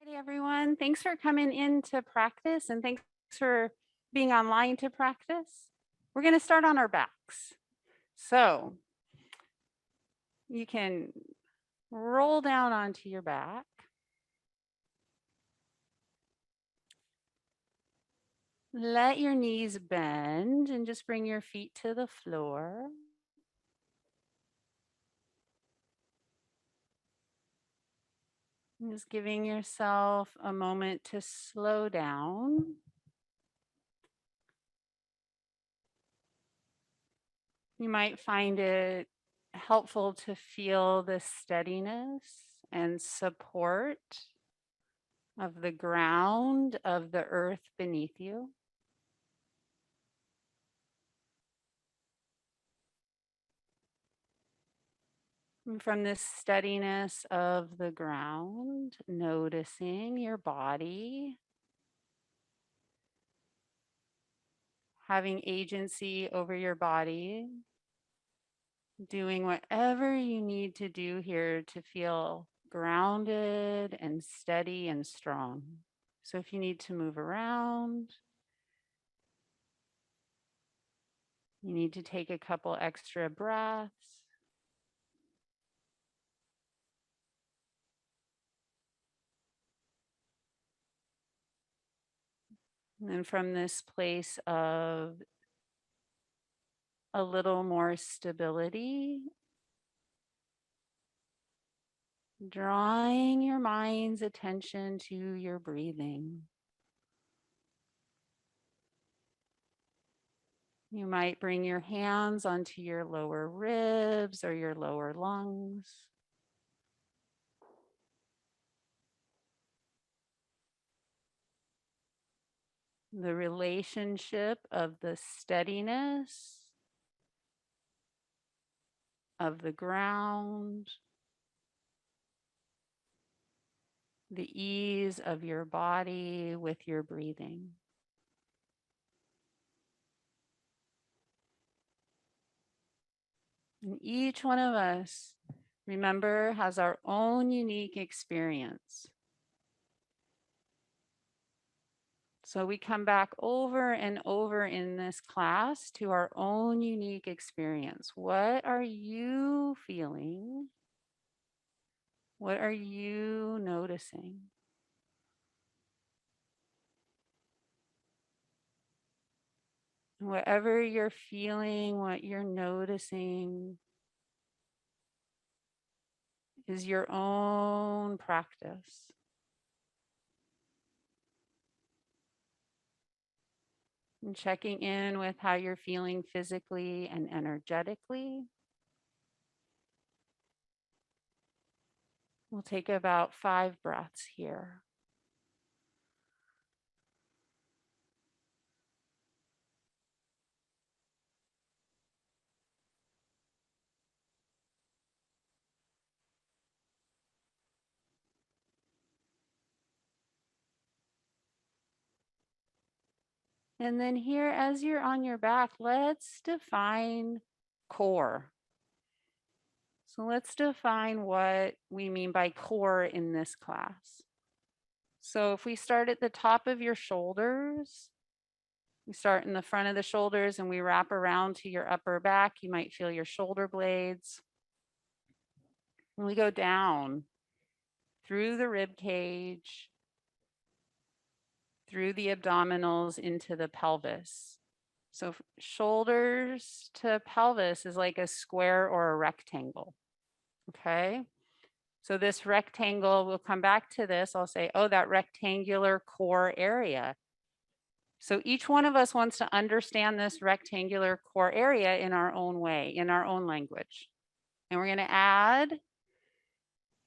Hi, everyone. Thanks for coming in to practice and thanks for being online to practice. We're going to start on our backs. So you can roll down onto your back. Let your knees bend and just bring your feet to the floor. And just giving yourself a moment to slow down. You might find it helpful to feel the steadiness and support of the ground, of the earth beneath you. And from this steadiness of the ground, noticing your body, having agency over your body, doing whatever you need to do here to feel grounded and steady and strong. So if you need to move around, you need to take a couple extra breaths. And then from this place of a little more stability, drawing your mind's attention to your breathing. You might bring your hands onto your lower ribs or your lower lungs. The relationship of the steadiness of the ground, the ease of your body with your breathing. And each one of us, remember, has our own unique experience. So we come back over and over in this class to our own unique experience. What are you feeling? What are you noticing? Whatever you're feeling, what you're noticing is your own practice. And checking in with how you're feeling physically and energetically. We'll take about 5 breaths here. And then here, as you're on your back, let's define core. So let's define what we mean by core in this class. So if we start at the top of your shoulders, we start in the front of the shoulders and we wrap around to your upper back. You might feel your shoulder blades. And we go down through the rib cage, through the abdominals into the pelvis. So shoulders to pelvis is like a square or a rectangle. Okay. So this rectangle, we'll come back to this. I'll say, oh, that rectangular core area. So each one of us wants to understand this rectangular core area in our own way, in our own language. And we're going to add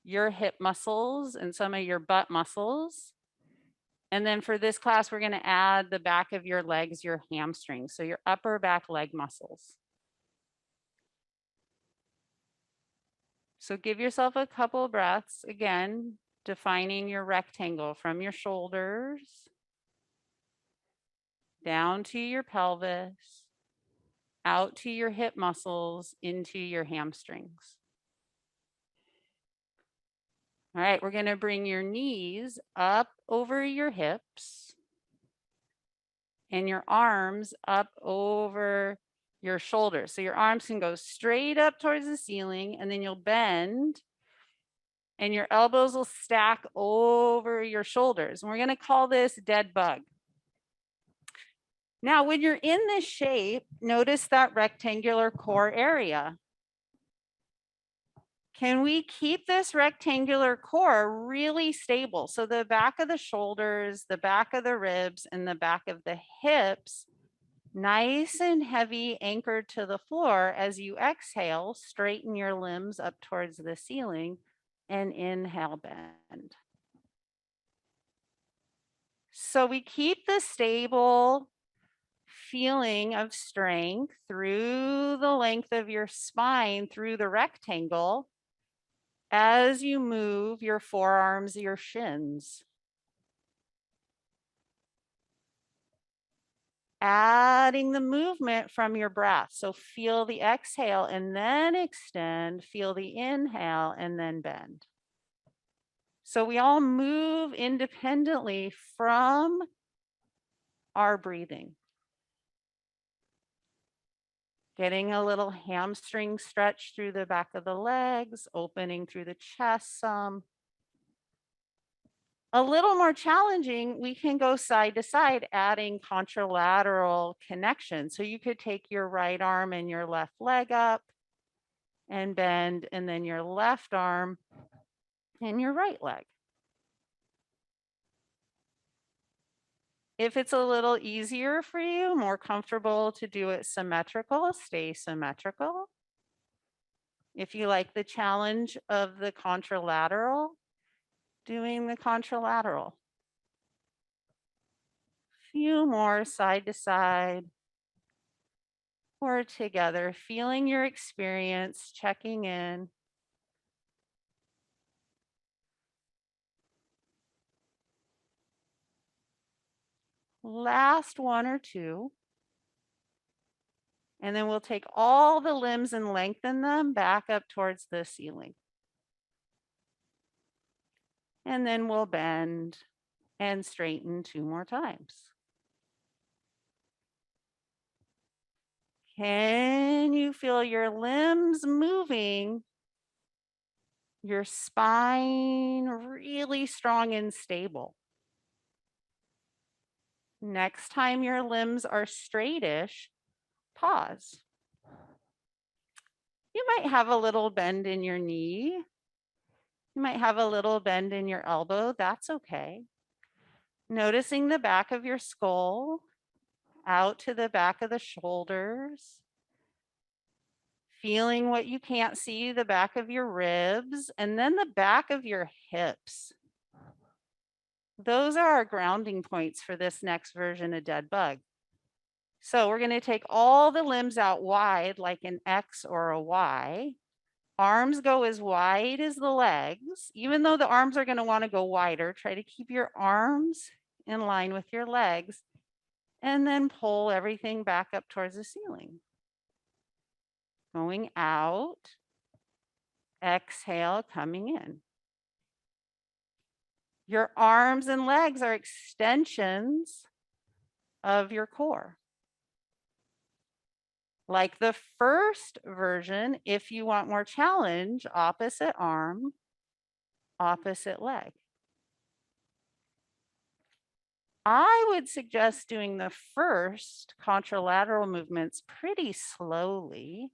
your hip muscles and some of your butt muscles. And then for this class, we're going to add the back of your legs, your hamstrings, so your upper back leg muscles. So give yourself a couple of breaths, again, defining your rectangle from your shoulders down to your pelvis, out to your hip muscles, into your hamstrings. All right, we're going to bring your knees up over your hips and your arms up over your shoulders. So your arms can go straight up towards the ceiling, and then you'll bend and your elbows will stack over your shoulders. And we're going to call this dead bug. Now, when you're in this shape, notice that rectangular core area. Can we keep this rectangular core really stable? So the back of the shoulders, the back of the ribs, and the back of the hips, nice and heavy, anchored to the floor. As you exhale, straighten your limbs up towards the ceiling and inhale, bend. So we keep the stable feeling of strength through the length of your spine, through the rectangle, as you move your forearms, your shins. Adding the movement from your breath. So feel the exhale and then extend, feel the inhale and then bend. So we all move independently from our breathing. Getting a little hamstring stretch through the back of the legs, opening through the chest some. A little more challenging, we can go side to side, adding contralateral connection. So you could take your right arm and your left leg up and bend, and then your left arm and your right leg. If it's a little easier for you, more comfortable to do it symmetrical, stay symmetrical. If you like the challenge of the contralateral, doing the contralateral. Few more side to side or together, feeling your experience, checking in. Last one or two. And then we'll take all the limbs and lengthen them back up towards the ceiling. And then we'll bend and straighten 2 more times. Can you feel your limbs moving? Your spine really strong and stable. Next time your limbs are straightish, pause. You might have a little bend in your knee. You might have a little bend in your elbow. That's okay. Noticing the back of your skull out to the back of the shoulders. Feeling what you can't see, the back of your ribs, and then the back of your hips. Those are our grounding points for this next version of dead bug. So we're going to take all the limbs out wide like an X or a Y. Arms go as wide as the legs. Even though the arms are going to want to go wider, try to keep your arms in line with your legs and then pull everything back up towards the ceiling. Going out, exhale, coming in. Your arms and legs are extensions of your core. Like the first version, if you want more challenge, opposite arm, opposite leg. I would suggest doing the first contralateral movements pretty slowly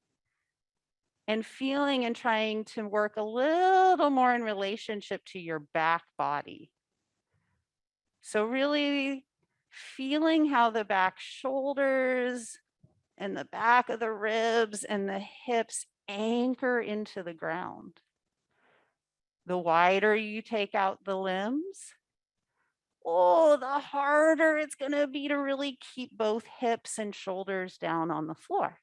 and feeling and trying to work a little more in relationship to your back body. So really feeling how the back shoulders and the back of the ribs and the hips anchor into the ground. The wider you take out the limbs, the harder it's going to be to really keep both hips and shoulders down on the floor.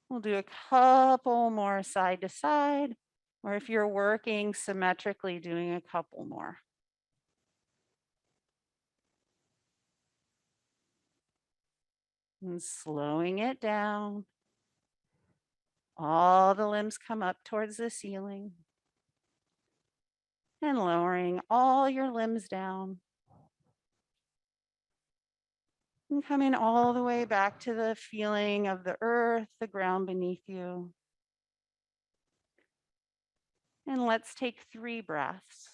We'll do a couple more side to side, or if you're working symmetrically, doing a couple more. And slowing it down. All the limbs come up towards the ceiling. And lowering all your limbs down. And coming all the way back to the feeling of the earth, the ground beneath you. And let's take 3 breaths.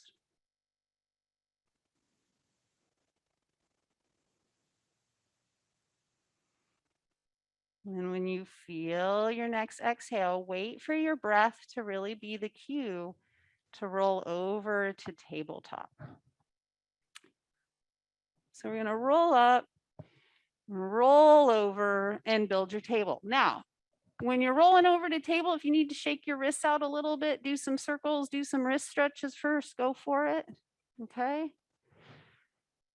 And when you feel your next exhale, wait for your breath to really be the cue to roll over to tabletop. So we're going to roll up, roll over, and build your table. Now, when you're rolling over to table, if you need to shake your wrists out a little bit, do some circles, do some wrist stretches first, go for it. Okay.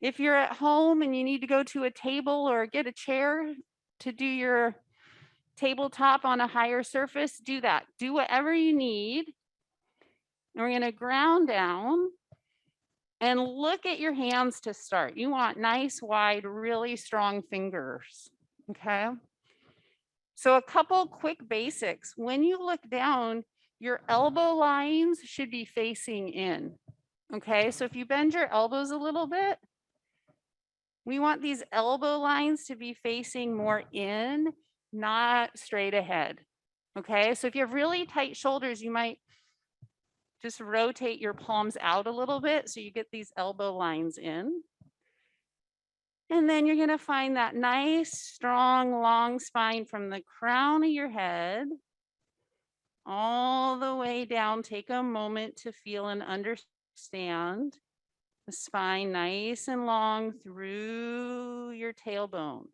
If you're at home and you need to go to a table or get a chair to do your tabletop on a higher surface, do that. Do whatever you need. And we're going to ground down and look at your hands to start. You want nice, wide, really strong fingers. Okay. So a couple quick basics. When you look down, your elbow lines should be facing in. Okay. So if you bend your elbows a little bit, we want these elbow lines to be facing more in, not straight ahead. Okay. So if you have really tight shoulders, you might just rotate your palms out a little bit so you get these elbow lines in. And then you're going to find that nice, strong, long spine from the crown of your head all the way down. Take a moment to feel and understand the spine nice and long through your tailbone.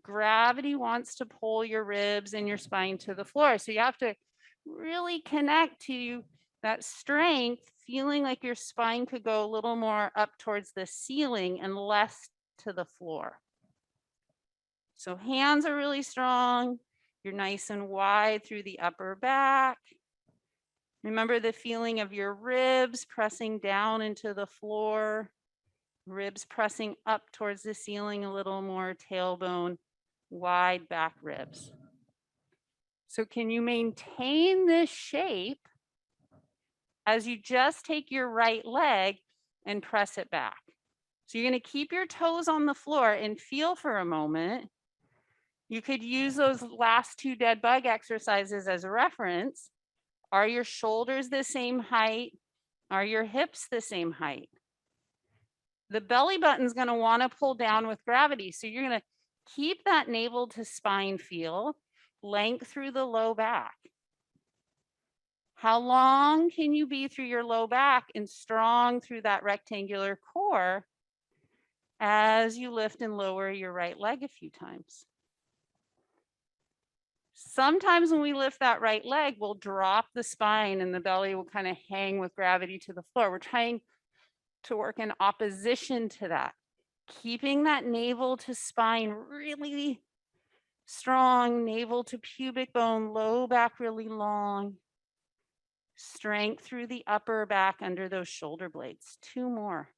Gravity wants to pull your ribs and your spine to the floor. So you have to really connect to that strength, feeling like your spine could go a little more up towards the ceiling and less to the floor. So hands are really strong. You're nice and wide through the upper back. Remember the feeling of your ribs pressing down into the floor, ribs pressing up towards the ceiling a little more, tailbone, wide back ribs. So can you maintain this shape as you just take your right leg and press it back? So you're going to keep your toes on the floor and feel for a moment. You could use those last 2 dead bug exercises as a reference. Are your shoulders the same height? Are your hips the same height? The belly button's going to want to pull down with gravity. So you're going to keep that navel to spine feel, length through the low back. How long can you be through your low back and strong through that rectangular core as you lift and lower your right leg a few times? Sometimes when we lift that right leg, we'll drop the spine and the belly will kind of hang with gravity to the floor. We're trying to work in opposition to that, keeping that navel to spine really strong, navel to pubic bone, low back really long, strength through the upper back under those shoulder blades. 2 more.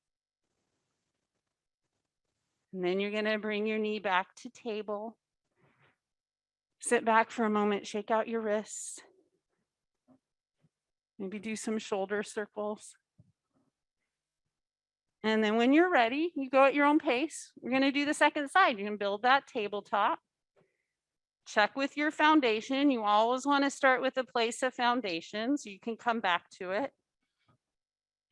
And then you're going to bring your knee back to table. Sit back for a moment, shake out your wrists. Maybe do some shoulder circles. And then when you're ready, you go at your own pace. We're going to do the second side. You can build that tabletop. Check with your foundation. You always want to start with a place of foundation so you can come back to it.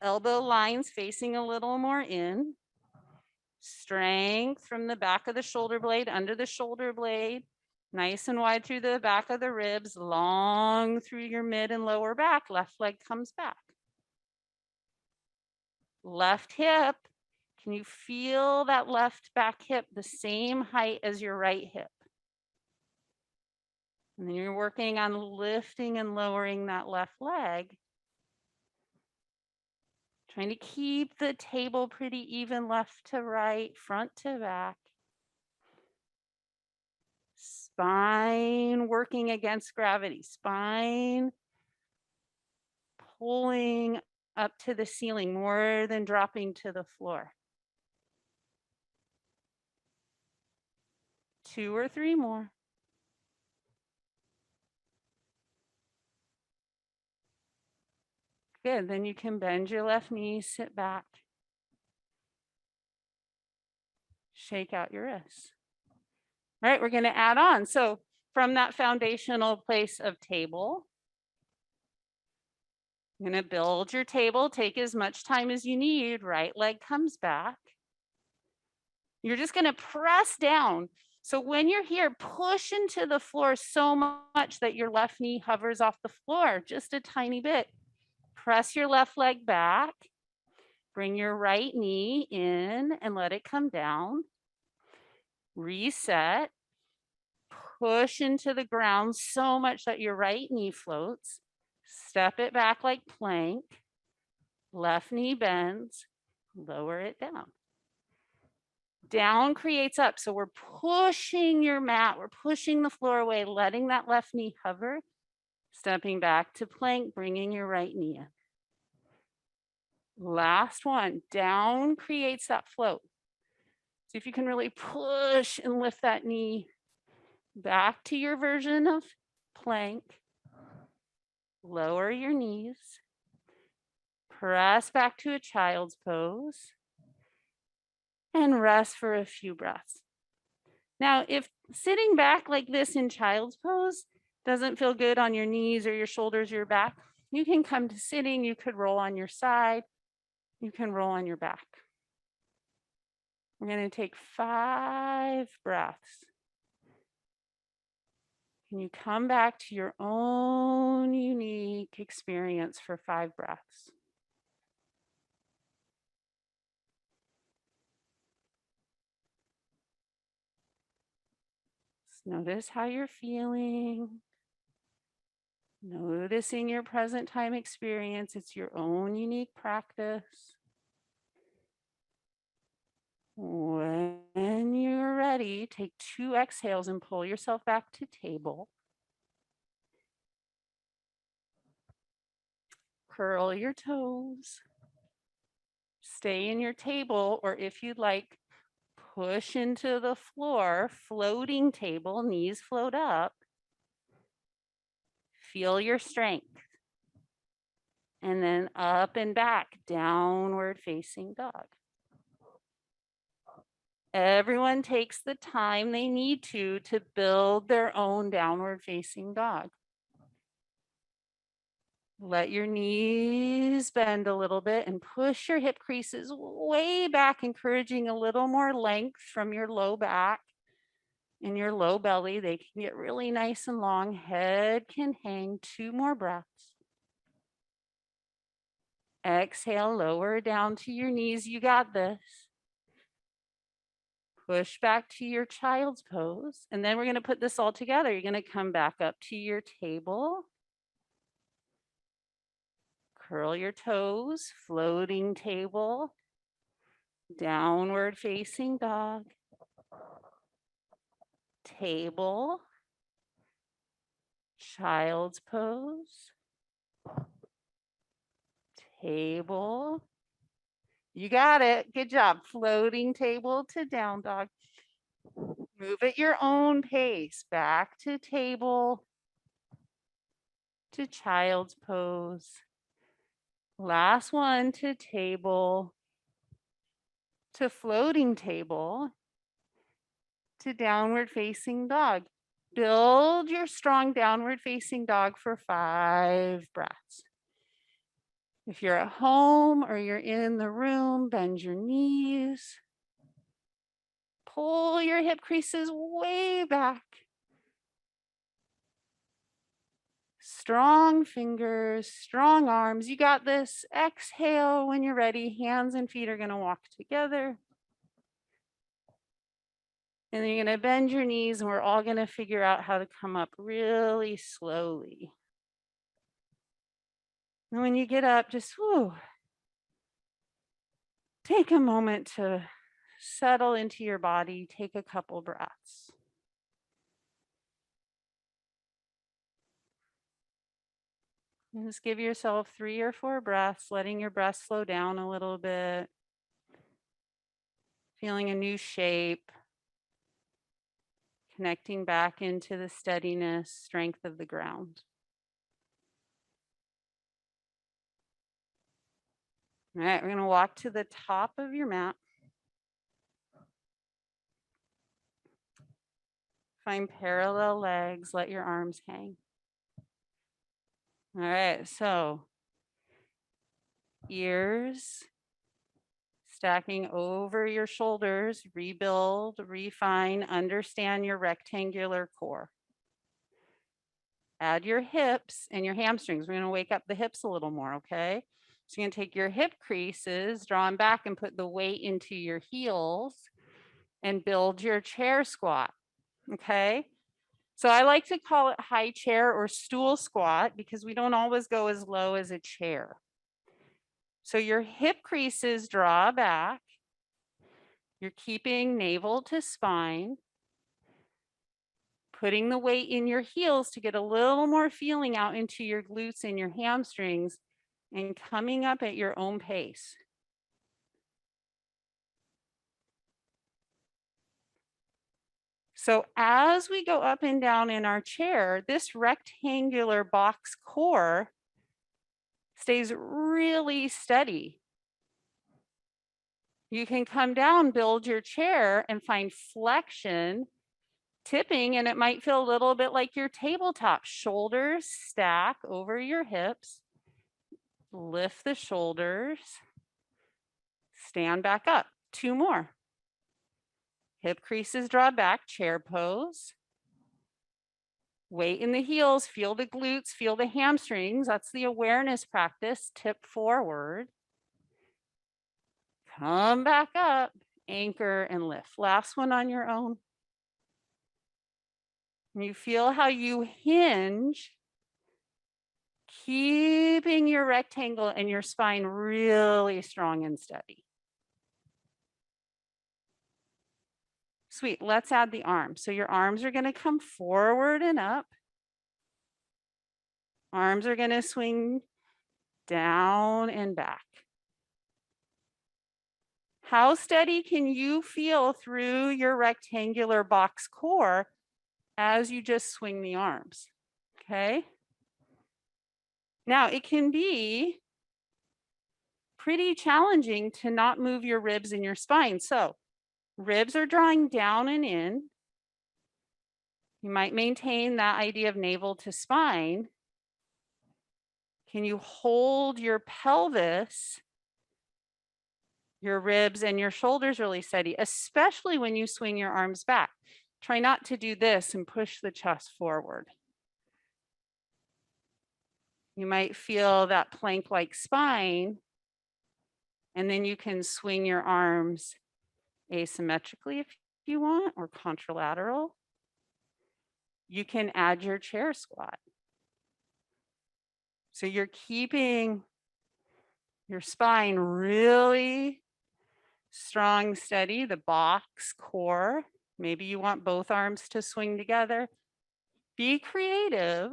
Elbow lines facing a little more in. Strength from the back of the shoulder blade, under the shoulder blade. Nice and wide through the back of the ribs, long through your mid and lower back. Left leg comes back. Left hip. Can you feel that left back hip the same height as your right hip? And then you're working on lifting and lowering that left leg. Trying to keep the table pretty even left to right, front to back. Spine working against gravity. Spine pulling up to the ceiling more than dropping to the floor. 2 or 3 more. Good. Then you can bend your left knee, sit back, shake out your wrists. All right, we're going to add on. So from that foundational place of table, you're going to build your table, take as much time as you need. Right leg comes back. You're just going to press down. So when you're here, push into the floor so much that your left knee hovers off the floor, just a tiny bit. Press your left leg back. Bring your right knee in and let it come down. Reset. Push into the ground so much that your right knee floats. Step it back like plank. Left knee bends. Lower it down. Down creates up. So we're pushing your mat. We're pushing the floor away, letting that left knee hover. Stepping back to plank, bringing your right knee in. Last one. Down creates that float. See if you can really push and lift that knee back to your version of plank. Lower your knees. Press back to a child's pose. And rest for a few breaths. Now, if sitting back like this in child's pose doesn't feel good on your knees or your shoulders or your back, you can come to sitting. You could roll on your side. You can roll on your back. We're going to take 5 breaths. Can you come back to your own unique experience for 5 breaths? Just notice how you're feeling. Noticing your present time experience. It's your own unique practice. When you're ready, take 2 exhales and pull yourself back to table. Curl your toes. Stay in your table, or if you'd like, push into the floor, floating table, knees float up. Feel your strength. And then up and back, downward facing dog. Everyone takes the time they need to build their own downward facing dog. Let your knees bend a little bit and push your hip creases way back, encouraging a little more length from your low back and your low belly. They can get really nice and long. Head can hang. 2 more breaths. Exhale, lower down to your knees. You got this. Push back to your child's pose. And then we're going to put this all together. You're going to come back up to your table. Curl your toes, floating table, downward facing dog, table, child's pose, table. You got it. Good job. Floating table to down dog. Move at your own pace. Back to table, to child's pose. Last one to table, to floating table, to downward facing dog. Build your strong downward facing dog for 5 breaths. If you're at home or you're in the room, bend your knees. Pull your hip creases way back. Strong fingers, strong arms. You got this. Exhale when you're ready. Hands and feet are going to walk together. And then you're going to bend your knees, and we're all going to figure out how to come up really slowly. And when you get up, just take a moment to settle into your body. Take a couple breaths. And just give yourself 3 or 4 breaths, letting your breath slow down a little bit. Feeling a new shape. Connecting back into the steadiness, strength of the ground. All right, we're gonna walk to the top of your mat. Find parallel legs, let your arms hang. All right, so ears stacking over your shoulders, rebuild, refine, understand your rectangular core. Add your hips and your hamstrings. We're gonna wake up the hips a little more, okay? So you're gonna take your hip creases, draw them back and put the weight into your heels and build your chair squat, okay? So I like to call it high chair or stool squat because we don't always go as low as a chair. So your hip creases draw back. You're keeping navel to spine, putting the weight in your heels to get a little more feeling out into your glutes and your hamstrings and coming up at your own pace. So as we go up and down in our chair, this rectangular box core stays really steady. You can come down, build your chair and find flexion, tipping, and it might feel a little bit like your tabletop. Shoulders stack over your hips, lift the shoulders, stand back up. 2 more. Hip creases draw back, chair pose. Weight in the heels, feel the glutes, feel the hamstrings. That's the awareness practice. Tip forward. Come back up, anchor and lift. Last one on your own. You feel how you hinge, keeping your rectangle and your spine really strong and steady. Sweet, let's add the arms. So your arms are gonna come forward and up. Arms are gonna swing down and back. How steady can you feel through your rectangular box core as you just swing the arms? Okay. Now it can be pretty challenging to not move your ribs and your spine. So ribs are drawing down and in. You might maintain that idea of navel to spine. Can you hold your pelvis, your ribs and your shoulders really steady, especially when you swing your arms back? Try not to do this and push the chest forward. You might feel that plank-like spine, and then you can swing your arms asymmetrically if you want, or contralateral. You can add your chair squat. So you're keeping your spine really strong, steady, the box core. Maybe you want both arms to swing together. Be creative,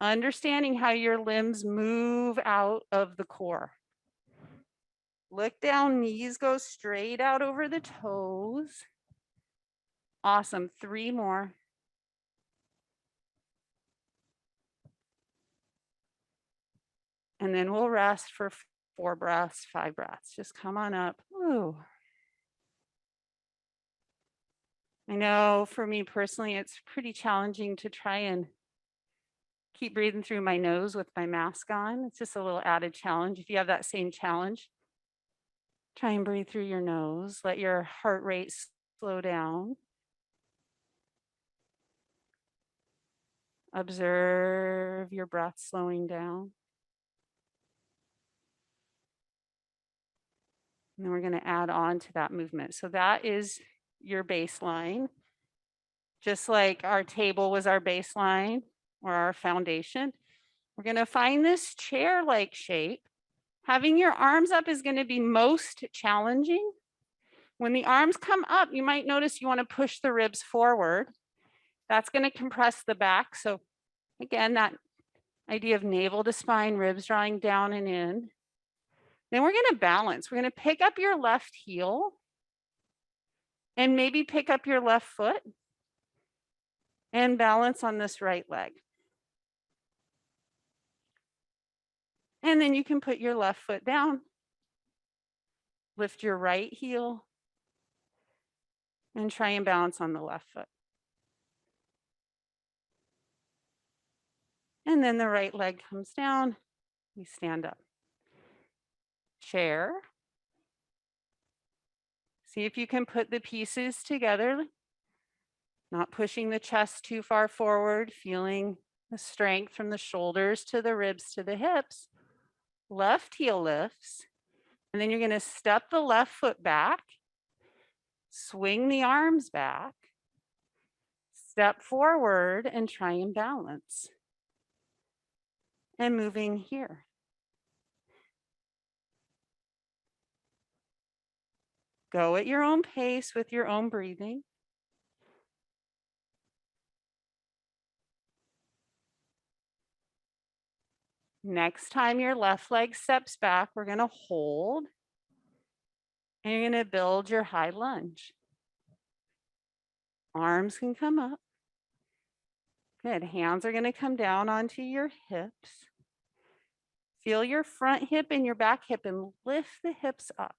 understanding how your limbs move out of the core. Look down, knees go straight out over the toes. Awesome, 3 more. And then we'll rest for 4 breaths, 5 breaths. Just come on up. Ooh. I know for me personally, it's pretty challenging to try and keep breathing through my nose with my mask on. It's just a little added challenge. If you have that same challenge, try and breathe through your nose. Let your heart rate slow down. Observe your breath slowing down. And then we're going to add on to that movement. So that is your baseline. Just like our table was our baseline or our foundation, we're going to find this chair-like shape. Having your arms up is going to be most challenging. When the arms come up, you might notice you want to push the ribs forward. That's going to compress the back. So again, that idea of navel to spine, ribs drawing down and in. Then we're going to balance. We're going to pick up your left heel and maybe pick up your left foot and balance on this right leg. And then you can put your left foot down Lift your right heel and try and balance on the left foot. And then the right leg comes down. We stand up. Chair. See if you can put the pieces together, not pushing the chest too far forward, feeling the strength from the shoulders to the ribs to the hips. Left heel lifts. And then you're going to step the left foot back, swing the arms back, step forward and try and balance. And moving here. Go at your own pace with your own breathing. Next time your left leg steps back, we're going to hold. And you're going to build your high lunge. Arms can come up. Good. Hands are going to come down onto your hips. Feel your front hip and your back hip and lift the hips up.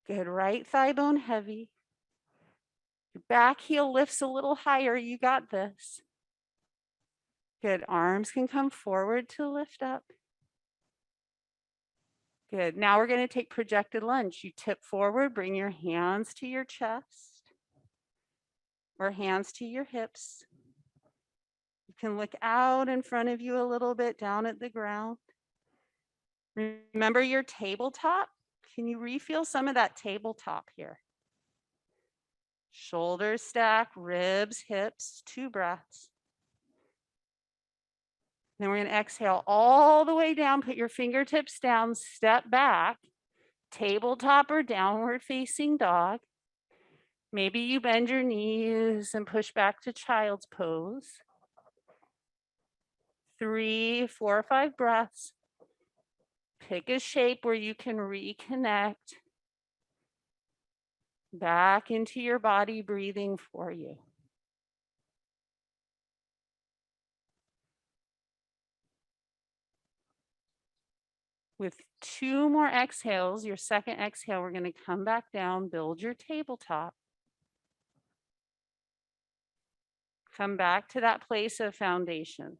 Good. Right thigh bone heavy. Your back heel lifts a little higher. You got this. Good. Arms can come forward to lift up. Good. Now we're going to take projected lunge. You tip forward, bring your hands to your chest or hands to your hips. You can look out in front of you a little bit down at the ground. Remember your tabletop? Can you refeel some of that tabletop here? Shoulders stack, ribs, hips, 2 breaths. Then we're going to exhale all the way down, put your fingertips down, step back, tabletop or downward facing dog. Maybe you bend your knees and push back to child's pose. 3, 4, or 5 breaths. Pick a shape where you can reconnect back into your body, breathing for you. With 2 more exhales, your second exhale, we're going to come back down, build your tabletop. Come back to that place of foundation.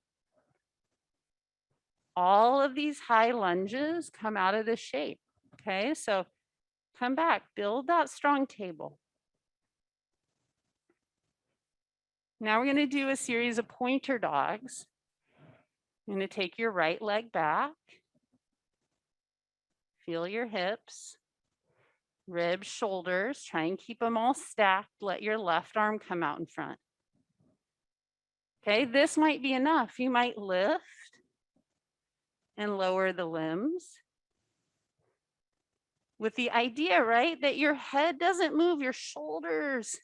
All of these high lunges come out of this shape. Okay, so come back, build that strong table. Now we're going to do a series of pointer dogs. You're going to take your right leg back. Feel your hips, ribs, shoulders. Try and keep them all stacked. Let your left arm come out in front. Okay, this might be enough. You might lift and lower the limbs with the idea, right, that your head doesn't move, your shoulders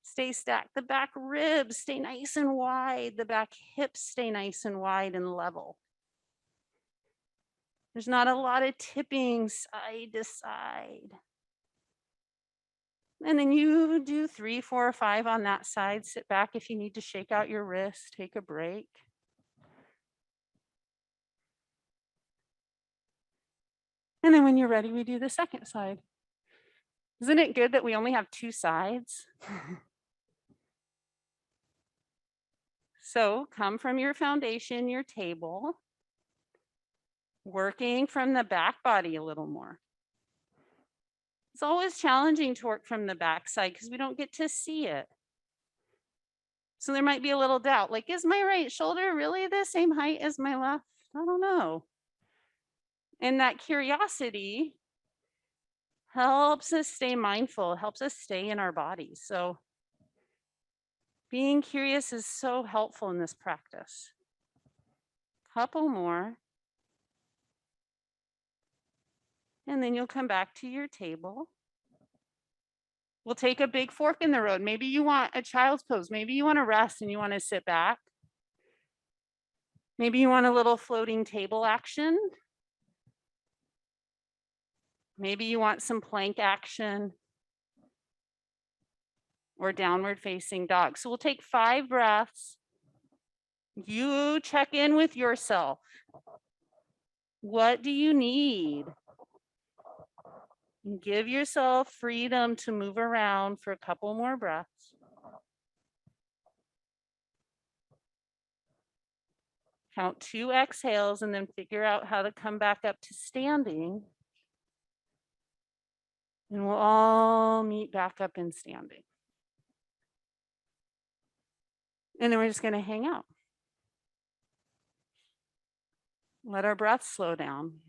stay stacked, the back ribs stay nice and wide, the back hips stay nice and wide and level. There's not a lot of tipping side to side. And then you do 3, 4, or 5 on that side. Sit back if you need to shake out your wrist, take a break. And then when you're ready, we do the second side. Isn't it good that we only have 2 sides? So come from your foundation, your table, working from the back body a little more. It's always challenging to work from the back side because we don't get to see it. So there might be a little doubt, like, is my right shoulder really the same height as my left? I don't know. And that curiosity helps us stay mindful, helps us stay in our bodies. So being curious is so helpful in this practice. Couple more. And then you'll come back to your table. We'll take a big fork in the road. Maybe you want a child's pose. Maybe you want to rest and you want to sit back. Maybe you want a little floating table action. Maybe you want some plank action or downward facing dog. So we'll take 5 breaths. You check in with yourself. What do you need? And give yourself freedom to move around for a couple more breaths. Count 2 exhales and then figure out how to come back up to standing. And we'll all meet back up in standing. And then we're just going to hang out. Let our breath slow down.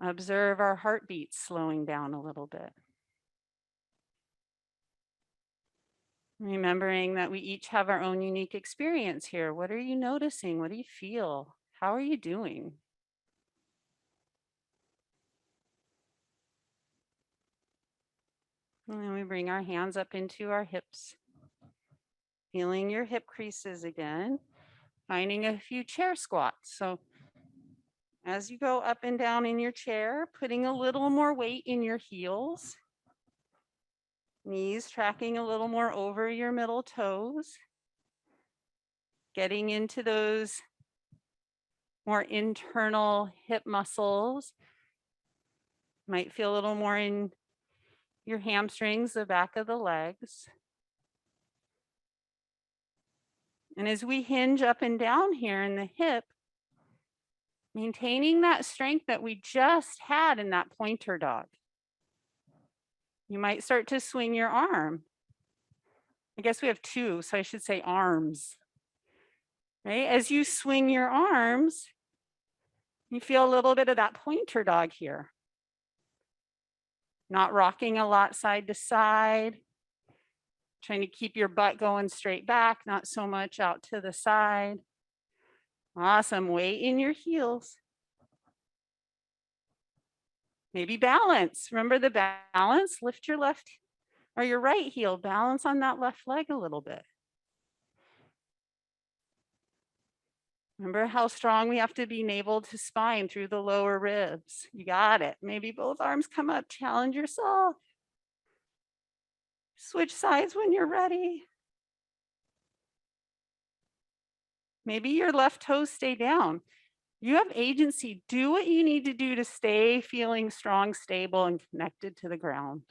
Observe our heartbeats slowing down a little bit. Remembering that we each have our own unique experience here. What are you noticing? What do you feel? How are you doing? And then we bring our hands up into our hips. Feeling your hip creases again. Finding a few chair squats. So as you go up and down in your chair, putting a little more weight in your heels. Knees tracking a little more over your middle toes. Getting into those more internal hip muscles. Might feel a little more in your hamstrings, the back of the legs. And as we hinge up and down here in the hip, maintaining that strength that we just had in that pointer dog. You might start to swing your arm. I guess we have 2, so I should say arms. Right? As you swing your arms, you feel a little bit of that pointer dog here. Not rocking a lot side to side. Trying to keep your butt going straight back, not so much out to the side. Awesome. Weight in your heels. Maybe balance. Remember the balance? Lift your left or your right heel. Balance on that left leg a little bit. Remember how strong we have to be navel to spine through the lower ribs. You got it. Maybe both arms come up. Challenge yourself. Switch sides when you're ready. Maybe your left toes stay down. You have agency. Do what you need to do to stay feeling strong, stable, and connected to the ground.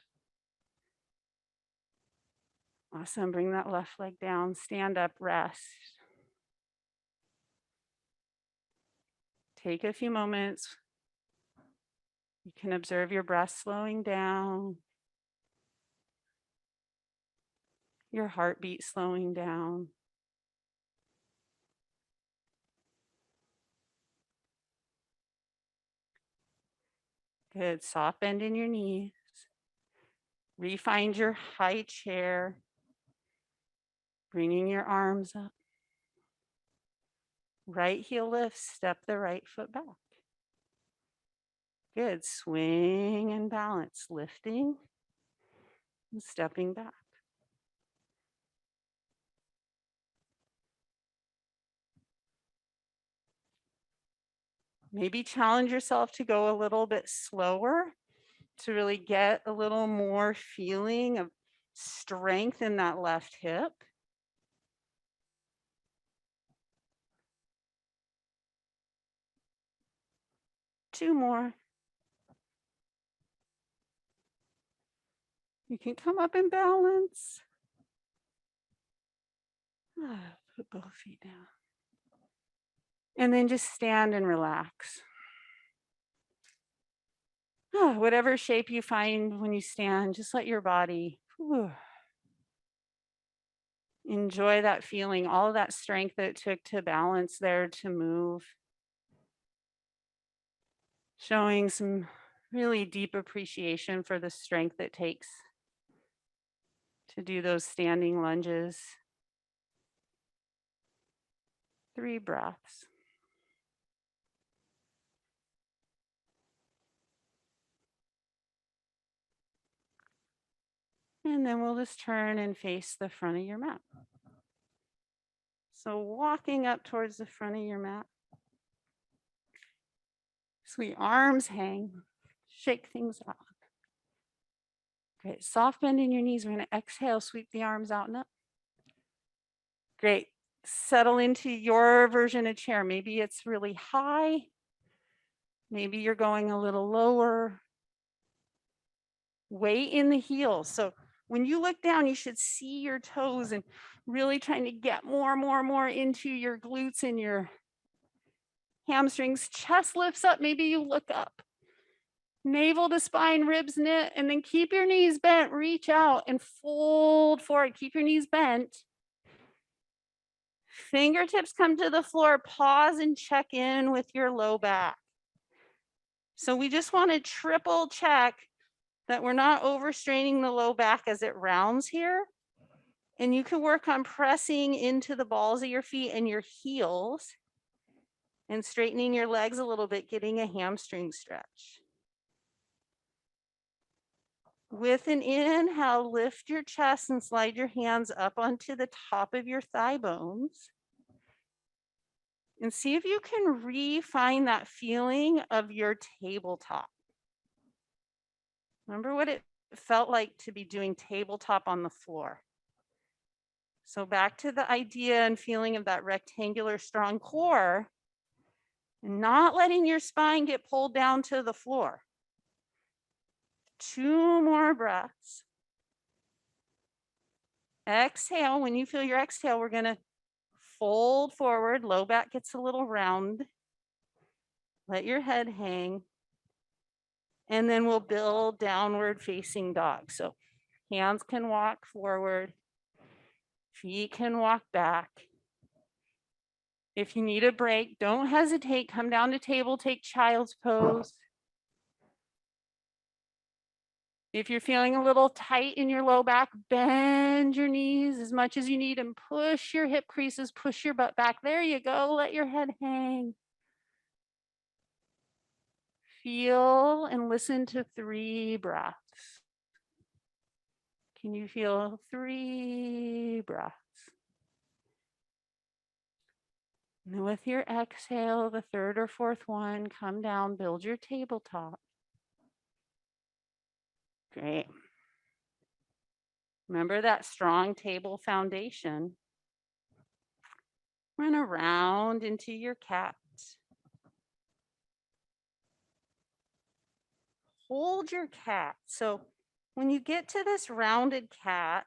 Awesome. Bring that left leg down. Stand up, rest. Take a few moments. You can observe your breath slowing down. Your heartbeat slowing down. Good. Soft bend in your knees. Refind your high chair. Bringing your arms up. Right heel lifts, step the right foot back. Good. Swing and balance. Lifting and stepping back. Maybe challenge yourself to go a little bit slower to really get a little more feeling of strength in that left hip. Two more. You can come up in balance. Put both feet down. And then just stand and relax. Whatever shape you find when you stand, just let your body enjoy that feeling, all of that strength that it took to balance there, to move. Showing some really deep appreciation for the strength it takes to do those standing lunges. 3 breaths. And then we'll just turn and face the front of your mat. So walking up towards the front of your mat. Sweet, arms hang, shake things off. Great, soft bend in your knees. We're gonna exhale, sweep the arms out and up. Great, settle into your version of chair. Maybe it's really high. Maybe you're going a little lower. Weight in the heels. So when you look down, you should see your toes and really trying to get more into your glutes and your hamstrings. Chest lifts up. Maybe you look up. Navel to spine, ribs knit, and then keep your knees bent. Reach out and fold forward. Keep your knees bent. Fingertips come to the floor. Pause and check in with your low back. So we just want to triple check that we're not overstraining the low back as it rounds here. And you can work on pressing into the balls of your feet and your heels and straightening your legs a little bit, getting a hamstring stretch. With an inhale, lift your chest and slide your hands up onto the top of your thigh bones. And see if you can refine that feeling of your tabletop. Remember what it felt like to be doing tabletop on the floor. So back to the idea and feeling of that rectangular strong core and not letting your spine get pulled down to the floor. 2 more breaths. Exhale. When you feel your exhale, we're going to fold forward. Low back gets a little round. Let your head hang. And then we'll build downward facing dog. So hands can walk forward. Feet can walk back. If you need a break, don't hesitate. Come down to table, take child's pose. If you're feeling a little tight in your low back, bend your knees as much as you need and push your hip creases, push your butt back. There you go. Let your head hang. Feel and listen to 3 breaths. Can you feel 3 breaths? And then with your exhale, the 3rd or 4th one, come down, build your tabletop. Great. Remember that strong table foundation. Run around into your cat. Hold your cat. So when you get to this rounded cat,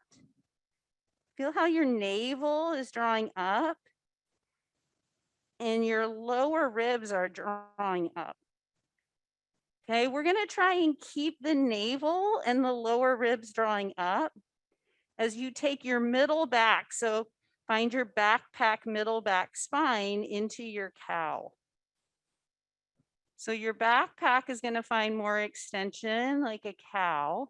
feel how your navel is drawing up and your lower ribs are drawing up. Okay, we're going to try and keep the navel and the lower ribs drawing up as you take your middle back. So find your backpack middle back spine into your cow. So your backpack is going to find more extension like a cow,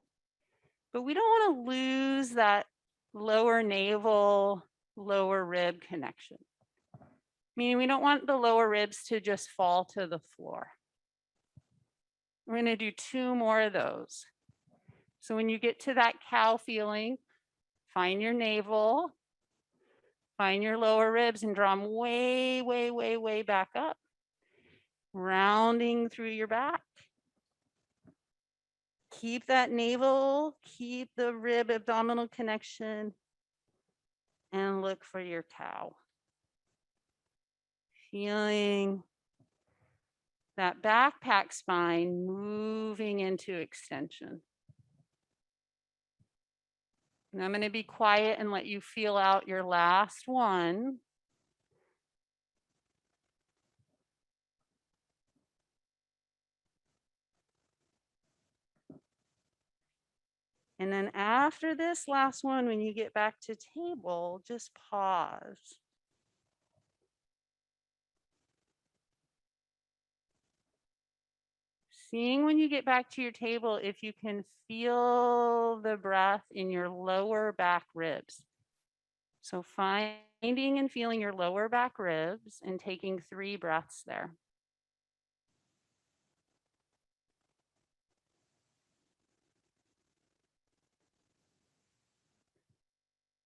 but we don't want to lose that lower navel, lower rib connection. Meaning we don't want the lower ribs to just fall to the floor. We're going to do 2 more of those. So when you get to that cow feeling, find your navel, find your lower ribs and draw them way back up. Rounding through your back. Keep that navel, keep the rib abdominal connection, and look for your cow. Feeling that backpack spine moving into extension. And I'm going to be quiet and let you feel out your last one. And then after this last one, when you get back to table, just pause. Seeing when you get back to your table, if you can feel the breath in your lower back ribs. So finding and feeling your lower back ribs and taking 3 breaths there.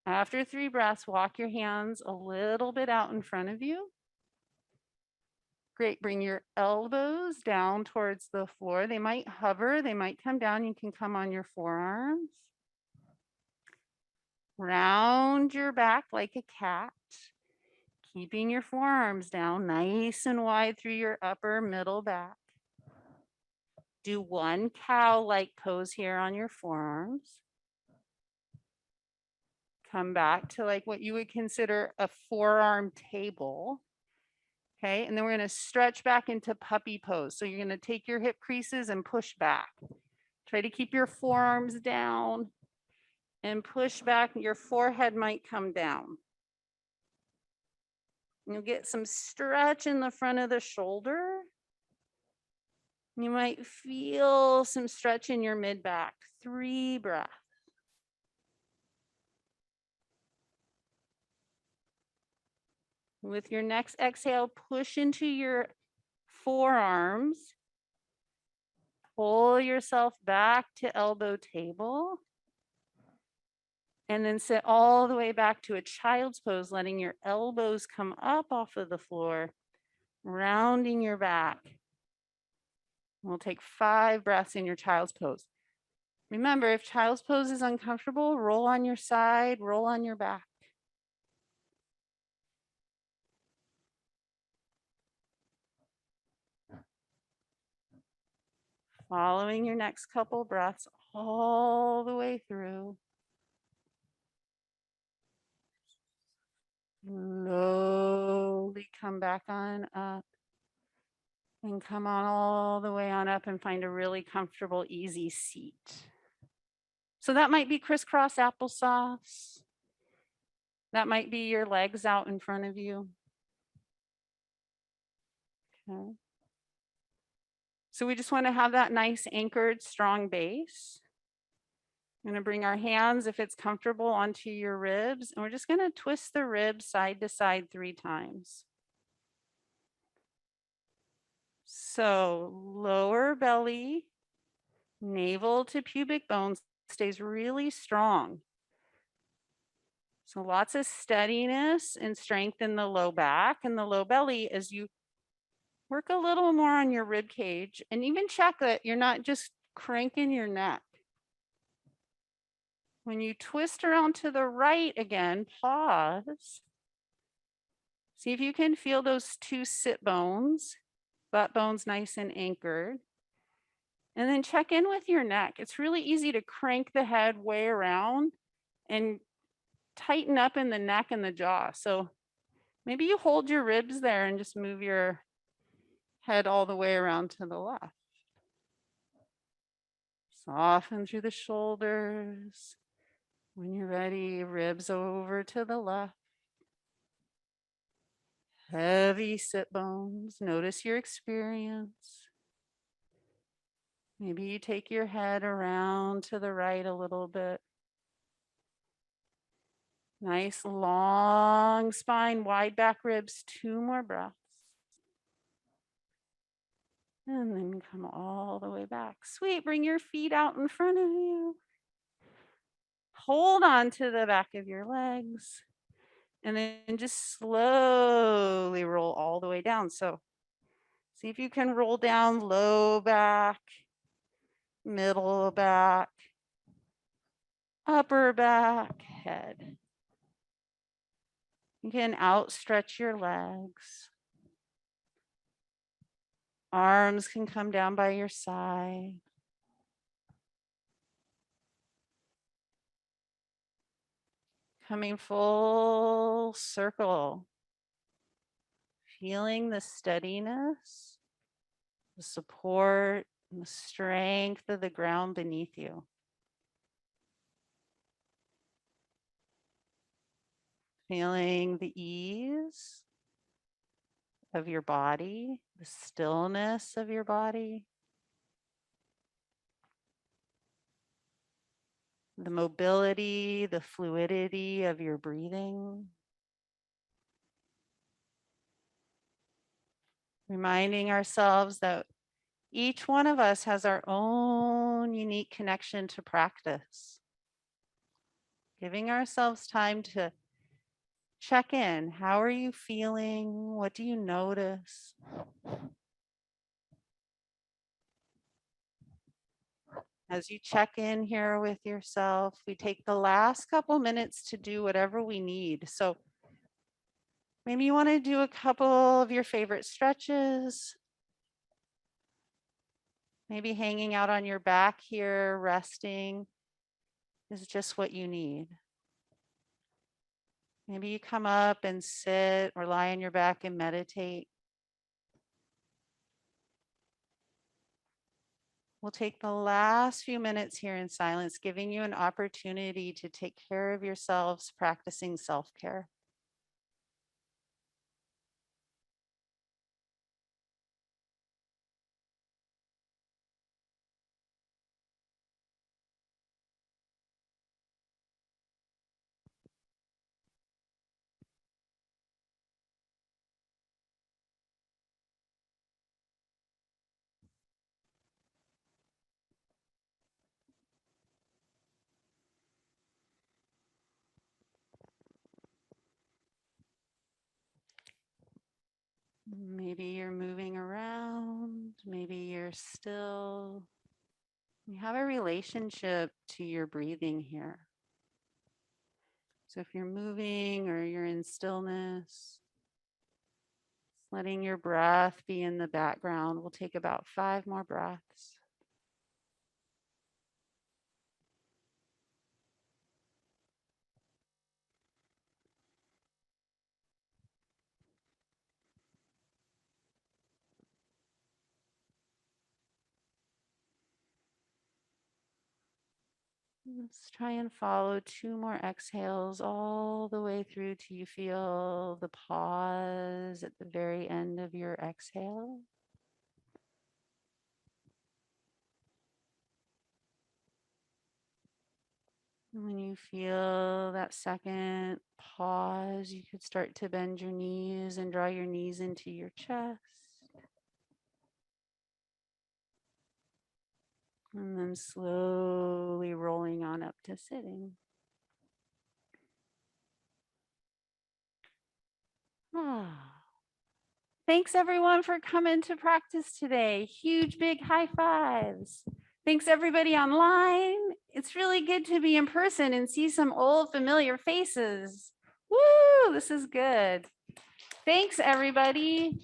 After 3 breaths, walk your hands a little bit out in front of you. Great, bring your elbows down towards the floor. They might hover, they might come down. You can come on your forearms. Round your back like a cat, keeping your forearms down nice and wide through your upper middle back. Do one cow-like pose here on your forearms. Come back to like what you would consider a forearm table. Okay, and then we're going to stretch back into puppy pose. So you're going to take your hip creases and push back. Try to keep your forearms down and push back. Your forehead might come down. You'll get some stretch in the front of the shoulder. You might feel some stretch in your mid back. 3 breaths. With your next exhale, push into your forearms. Pull yourself back to elbow table. And then sit all the way back to a child's pose, letting your elbows come up off of the floor, rounding your back. We'll take 5 breaths in your child's pose. Remember, if child's pose is uncomfortable, roll on your side, roll on your back. Following your next couple breaths all the way through. Slowly come back on up. And come on all the way on up and find a really comfortable, easy seat. So that might be crisscross applesauce. That might be your legs out in front of you. Okay. So we just want to have that nice anchored, strong base. I'm going to bring our hands, if it's comfortable, onto your ribs. And we're just going to twist the ribs side to side 3 times. So lower belly, navel to pubic bones stays really strong. So lots of steadiness and strength in the low back and the low belly as you work a little more on your rib cage, and even check that you're not just cranking your neck. When you twist around to the right again, pause. See if you can feel those 2 sit bones, butt bones nice and anchored. And then check in with your neck. It's really easy to crank the head way around and tighten up in the neck and the jaw. So maybe you hold your ribs there and just move your head all the way around to the left. Soften through the shoulders. When you're ready, ribs over to the left. Heavy sit bones. Notice your experience. Maybe you take your head around to the right a little bit. Nice long spine, wide back ribs. 2 more breaths. And then come all the way back. Sweet, bring your feet out in front of you. Hold on to the back of your legs. And then just slowly roll all the way down. So see if you can roll down low back, middle back, upper back, head. You can outstretch your legs. Arms can come down by your side. Coming full circle. Feeling the steadiness, the support, and the strength of the ground beneath you. Feeling the ease of your body, the stillness of your body, the mobility, the fluidity of your breathing. Reminding ourselves that each one of us has our own unique connection to practice. Giving ourselves time to check in. How are you feeling? What do you notice? As you check in here with yourself, we take the last couple minutes to do whatever we need. So maybe you want to do a couple of your favorite stretches. Maybe hanging out on your back here, resting is just what you need. Maybe you come up and sit or lie on your back and meditate. We'll take the last few minutes here in silence, giving you an opportunity to take care of yourselves, practicing self-care. Maybe you're moving around, maybe you're still. You have a relationship to your breathing here. So if you're moving or you're in stillness, letting your breath be in the background. We'll take about 5 more breaths. Let's try and follow 2 more exhales all the way through till you feel the pause at the very end of your exhale. And when you feel that second pause, you could start to bend your knees and draw your knees into your chest. And then slowly rolling on up to sitting. Thanks everyone for coming to practice today. Huge, big high fives. Thanks everybody online. It's really good to be in person and see some old familiar faces. Woo, this is good. Thanks everybody.